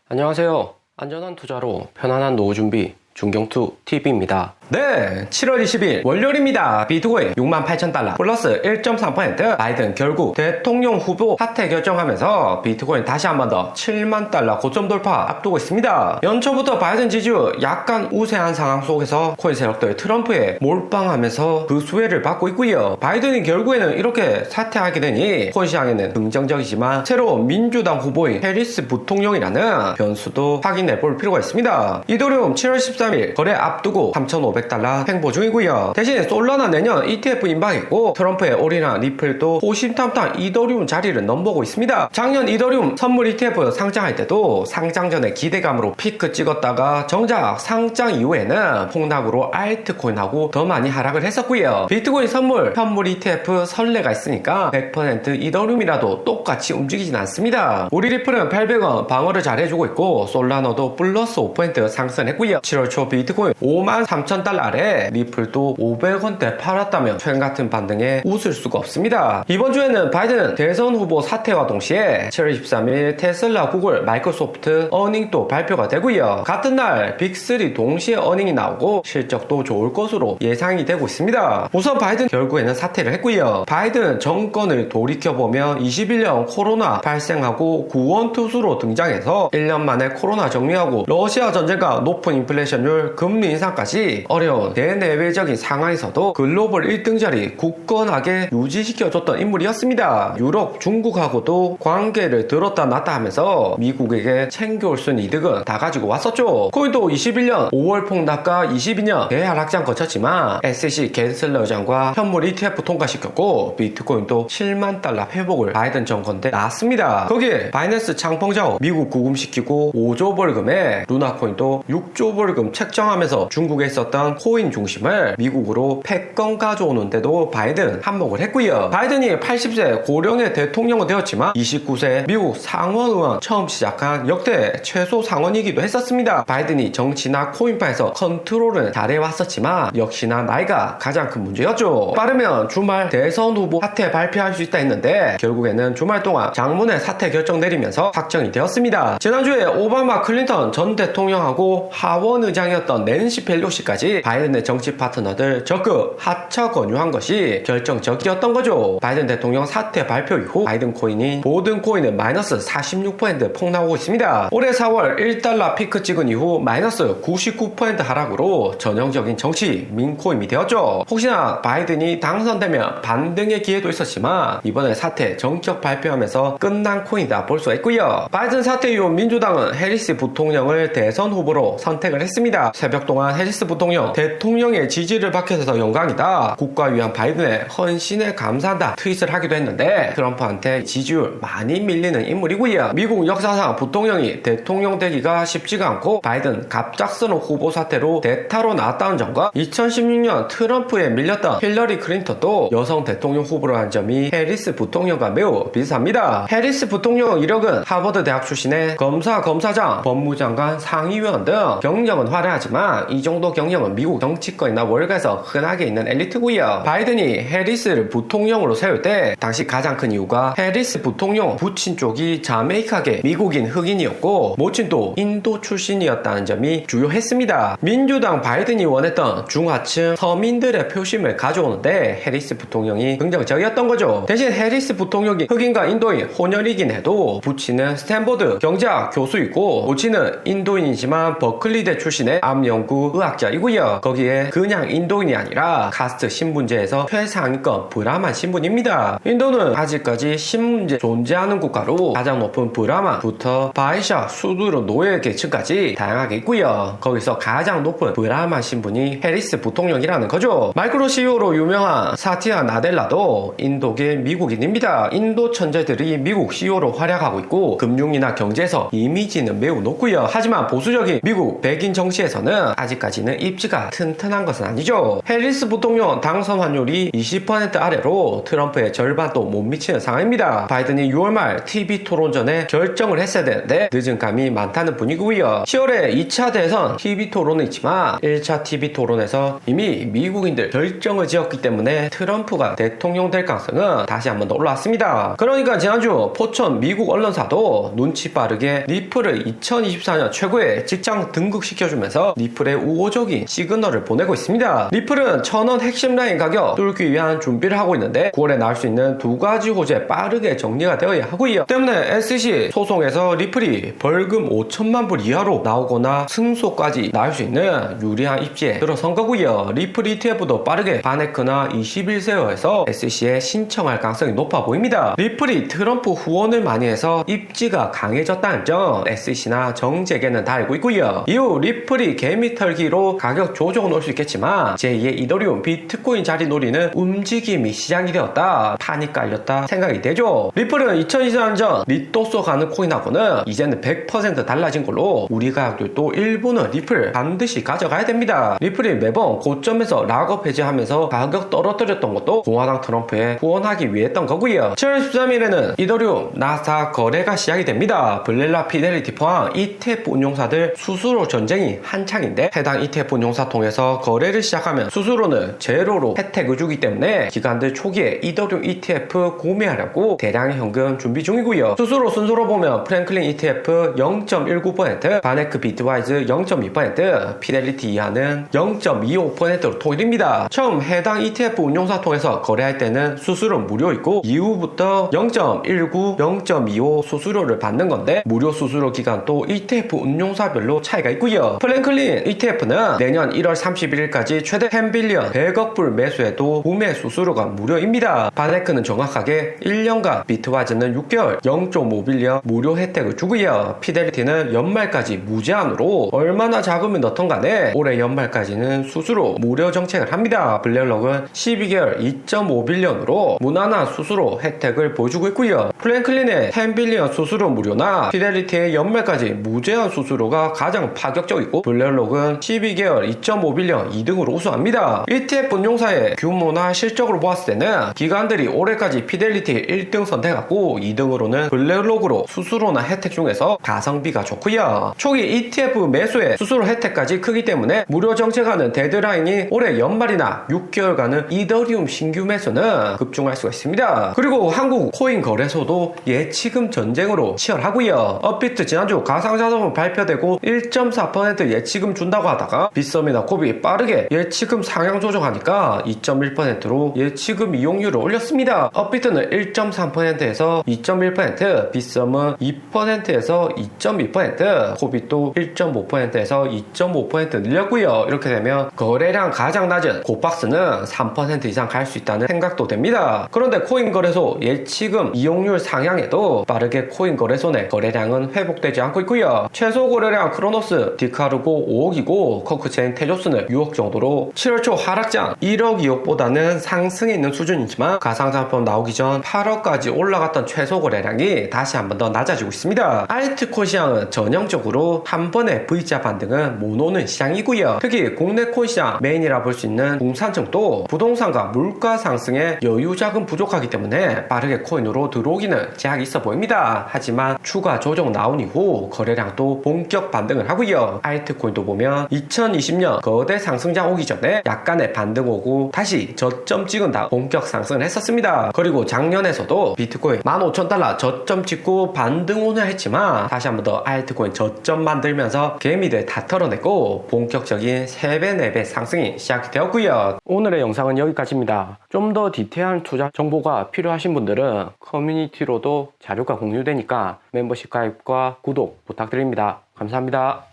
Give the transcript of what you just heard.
안녕하세요. 안전한 투자로 편안한 노후 준비 중경투TV입니다. 네, 7월 20일 월요일입니다. 비트코인 68,000달러 플러스 1.3%. 바이든 결국 대통령 후보 사퇴 결정하면서 비트코인 다시 한 번 더 7만 달러 고점 돌파 앞두고 있습니다. 연초부터 바이든 지지율 약간 우세한 상황 속에서 코인 세력들 트럼프에 몰빵하면서 그 수혜를 받고 있고요. 바이든이 결국에는 이렇게 사퇴하게 되니 코인 시장에는 긍정적이지만 새로운 민주당 후보인 해리스 부통령이라는 변수도 확인해 볼 필요가 있습니다. 이더리움 7월 13일 거래 앞두고 3,500달러 횡보 중이고요. 대신 솔라나 내년 ETF 임박했고 트럼프의 올인한 리플도 호심탐탐 이더리움 자리를 넘보고 있습니다. 작년 이더리움 선물 ETF 상장할 때도 상장 전에 기대감으로 피크 찍었다가 정작 상장 이후에는 폭락으로 알트코인하고 더 많이 하락을 했었고요. 비트코인 선물 현물 ETF 선례가 있으니까 100% 이더리움이라도 똑같이 움직이진 않습니다. 우리 리플은 800원 방어를 잘 해주고 있고 솔라나도 플러스 5% 상승했고요. 7월 초 비트코인 53,000달러 아래 리플도 500원대 팔았다면 최근 같은 반등에 웃을 수가 없습니다. 이번 주에는 바이든 대선 후보 사퇴와 동시에 7월 23일 테슬라, 구글, 마이크로소프트 어닝도 발표가 되고요. 같은 날 빅3 동시에 어닝이 나오고 실적도 좋을 것으로 예상이 되고 있습니다. 우선 바이든 결국에는 사퇴를 했고요. 바이든 정권을 돌이켜보면 21년 코로나 발생하고 구원투수로 등장해서 1년 만에 코로나 정리하고 러시아 전쟁과 높은 인플레이션율, 금리 인상까지 어려운 대내외적인 상황에서도 글로벌 1등 자리 굳건하게 유지시켜줬던 인물이었습니다. 유럽, 중국하고도 관계를 들었다 놨다 하면서 미국에게 챙겨올 수 있는 이득은 다 가지고 왔었죠. 코인도 21년 5월 폭락과 22년 대하락장 거쳤지만 SEC 겐슬러 의장과 현물 ETF 통과시켰고 비트코인도 7만 달러 회복을 바이든 정권 때 나왔습니다. 거기에 바이낸스 창펑자오 미국 구금시키고 5조 벌금에 루나코인도 6조 벌금 책정하면서 중국에 있었던 코인 중심을 미국으로 패권 가져오는데도 바이든 한몫을 했고요. 바이든이 80세 고령의 대통령은 되었지만 29세 미국 상원의원 처음 시작한 역대 최소 상원이기도 했었습니다. 바이든이 정치나 코인파에서 컨트롤은 잘해왔었지만 역시나 나이가 가장 큰 문제였죠. 빠르면 주말 대선 후보 사퇴 발표할 수 있다 했는데 결국에는 주말 동안 장문의 사퇴 결정 내리면서 확정이 되었습니다. 지난주에 오바마 클린턴 전 대통령하고 하원 의장이었던 낸시 펠로시까지 바이든의 정치 파트너들 적극 하차 권유한 것이 결정적이었던 거죠. 바이든 대통령 사퇴 발표 이후 바이든 코인이 모든 코인은 마이너스 46% 폭락하고 있습니다. 올해 4월 1달러 피크 찍은 이후 마이너스 99% 하락으로 전형적인 정치 민코인이 되었죠. 혹시나 바이든이 당선되면 반등의 기회도 있었지만 이번에 사퇴 정격 발표하면서 끝난 코인이다 볼 수가 있고요. 바이든 사퇴 이후 민주당은 해리스 부통령을 대선 후보로 선택을 했습니다. 새벽 동안 해리스 부통령 대통령의 지지를 받게 돼서 영광이다. 국가 위한 바이든의 헌신에 감사한다 트윗을 하기도 했는데 트럼프한테 지지율 많이 밀리는 인물이고요. 미국 역사상 부통령이 대통령 되기가 쉽지가 않고 바이든 갑작스러운 후보 사태로 대타로 나왔다는 점과 2016년 트럼프에 밀렸던 힐러리 클린턴도 여성 대통령 후보로 한 점이 해리스 부통령과 매우 비슷합니다. 해리스 부통령 이력은 하버드 대학 출신의 검사, 검사장, 법무장관, 상의위원 등 경력은 화려하지만 이 정도 경력은 미국 정치권이나 월가에서 흔하게 있는 엘리트고요. 바이든이 해리스를 부통령으로 세울 때 당시 가장 큰 이유가 해리스 부통령 부친 쪽이 자메이카계 미국인 흑인이었고 모친도 인도 출신이었다는 점이 주요했습니다. 민주당 바이든이 원했던 중하층 서민들의 표심을 가져오는데 해리스 부통령이 긍정적이었던 거죠. 대신 해리스 부통령이 흑인과 인도인 혼혈이긴 해도 부친은 스탠퍼드 경제학 교수이고 모친은 인도인이지만 버클리대 출신의 암연구 의학자이고요. 거기에 그냥 인도인이 아니라 카스트 신분제에서 최상위권 브라만 신분입니다. 인도는 아직까지 신분제 존재하는 국가로 가장 높은 브라만부터 바이샤, 수두르 노예 계층까지 다양하게 있고요. 거기서 가장 높은 브라만 신분이 해리스 부통령이라는 거죠. 마이크로 CEO로 유명한 사티아 나델라도 인도계 미국인입니다. 인도 천재들이 미국 CEO로 활약하고 있고 금융이나 경제에서 이미지는 매우 높고요. 하지만 보수적인 미국 백인 정치 동시에서는 아직까지는 입지가 튼튼한 것은 아니죠. 해리스 부통령 당선 환율이 20% 아래로 트럼프의 절반도 못 미치는 상황입니다. 바이든이 6월 말 TV 토론 전에 결정을 했어야 되는데 늦은 감이 많다는 분위기고요. 10월에 2차 대선 TV 토론은 있지만 1차 TV 토론에서 이미 미국인들 결정을 지었기 때문에 트럼프가 대통령 될 가능성은 다시 한 번 더 올라왔습니다. 그러니까 지난주 포천 미국 언론사도 눈치 빠르게 리플을 2024년 최고의 직장 등극시켜주면서 리플의 우호적인 시그널을 보내고 있습니다. 리플은 1000원 핵심 라인 가격 뚫기 위한 준비를 하고 있는데 9월에 나올 수 있는 두 가지 호재 빠르게 정리가 되어야 하고요. 때문에 SC 소송에서 리플이 벌금 5천만 불 이하로 나오거나 승소까지 나올 수 있는 유리한 입지에 들어선 거고요. 리플 ETF도 빠르게 바네크나 21세어에서 SC에 신청할 가능성이 높아 보입니다. 리플이 트럼프 후원을 많이 해서 입지가 강해졌다는 점 SC나 정재계는 다 알고 있고요. 이후 리플이 개미 털기로 가격 조정은 올 수 있겠지만 제2의 이더리움 비트코인 자리 노리는 움직임이 시작이 되었다. 판이 깔렸다 생각이 되죠. 리플은 2024년 전 리또소 가는 코인하고는 이제는 100% 달라진 걸로 우리 가격들도 일본은 리플 반드시 가져가야 됩니다. 리플이 매번 고점에서 락업 해제하면서 가격 떨어뜨렸던 것도 공화당 트럼프에 후원하기 위해 했던 거고요. 7월 13일에는 이더리움 나스닥 거래가 시작이 됩니다. 블렐라 피델리티 포함 ETF 운용사들 수수료 전쟁이 한창인데 해당 ETF 운용사 통해서 거래를 시작하면 수수료는 제로로 혜택을 주기 때문에 기관들 초기에 이더리움 ETF 구매하려고 대량의 현금 준비 중이고요. 수수료 순서로 보면 프랭클린 ETF 0.19%, 바네크 비트와이즈 0.2%, 피델리티 이하는 0.25%로 통일입니다. 처음 해당 ETF 운용사 통해서 거래할 때는 수수료 무료 있고 이후부터 0.19, 0.25 수수료를 받는 건데 무료 수수료 기간도 ETF 운용사별로 차이가 있고요. 프랭클린 ETF는 내년 1월 31일까지 최대 10빌리언 100억 불 매수해도 구매 수수료가 무료입니다. 바네크는 정확하게 1년간, 비트와이즈는 6개월 0.5빌리언 무료 혜택을 주고요. 피델리티는 연말까지 무제한으로 얼마나 자금을 넣던 간에 올해 연말까지는 수수료 무료 정책을 합니다. 블랙록은 12개월 2.5빌리언으로 무난한 수수료 혜택을 보여주고 있고요. 프랭클린의 10빌리언 수수료 무료나 피델리티의 연말까지 무제한 수수료가 가장 파격적이고 블랙록은 12개월 2.5빌리언 2등으로 우수합니다. ETF 운용사의 규모나 실적으로 보았을 때는 기관들이 올해까지 피델리티 1등 선택하고 2등으로는 블랙록으로 수수료나 혜택 중에서 가성비가 좋고요. 초기 ETF 매수의 수수료 혜택까지 크기 때문에 무료 정책하는 데드라인이 올해 연말이나 6개월간은 이더리움 신규 매수는 급중할 수가 있습니다. 그리고 한국 코인 거래소도 예치금 전쟁으로 치열하고요. 업비트 지난주 가상자산은 발표되고 1.4% 예치금 준다고 하다가 빗썸이나 코비 빠르게 예치금 상향 조정하니까 2.1%로 예치금 이용률을 올렸습니다. 업비트는 1.3%에서 2.1%, 빗썸은 2%에서 2.2%, 코빗도 1.5%에서 2.5% 늘렸고요. 이렇게 되면 거래량 가장 낮은 고박스는 3% 이상 갈 수 있다는 생각도 됩니다. 그런데 코인 거래소 예치금 이용률 상향에도 빠르게 코인 거래소 내 거래량은 회복되지 않고 있고요. 최소 거래량 크로노스, 디카르고 5억이고 커크체인 테조스는 6억 정도로 7월 초 하락장 1억 2억보다는 상승해 있는 수준이지만 가상상품 나오기 전 8억까지 올라갔던 최소 거래량이 다시 한 번 더 낮아지고 있습니다. 알트코인 시장은 전형적으로 한 번의 V자 반등은 못 오는 시장이고요. 특히 국내 코인 시장 메인이라 볼 수 있는 공산층도 부동산과 물가 상승에 여유 자금 부족하기 때문에 빠르게 코인으로 들어오기는 제약이 있어 보입니다. 하지만 추가 조정 나온 이후 거래량도 본격 반등을 하고요. 알트코인도 보면 2020년 거대 상승장 오기 전에 약간의 반등 오고 다시 저점 찍은 다음 본격 상승을 했었습니다. 그리고 작년에서도 비트코인 15,000달러 저점 찍고 반등 오냐 했지만 다시 한 번 더 알트코인 저점 만들면서 개미들 다 털어냈고 본격적인 3배, 4배 상승이 시작이 되었고요. 오늘의 영상은 여기까지입니다. 좀 더 디테일한 투자 정보가 필요하신 분들은 커뮤니티로도 자료가 공유되니까 멤버십 가입과 구독 부탁드립니다. 감사합니다.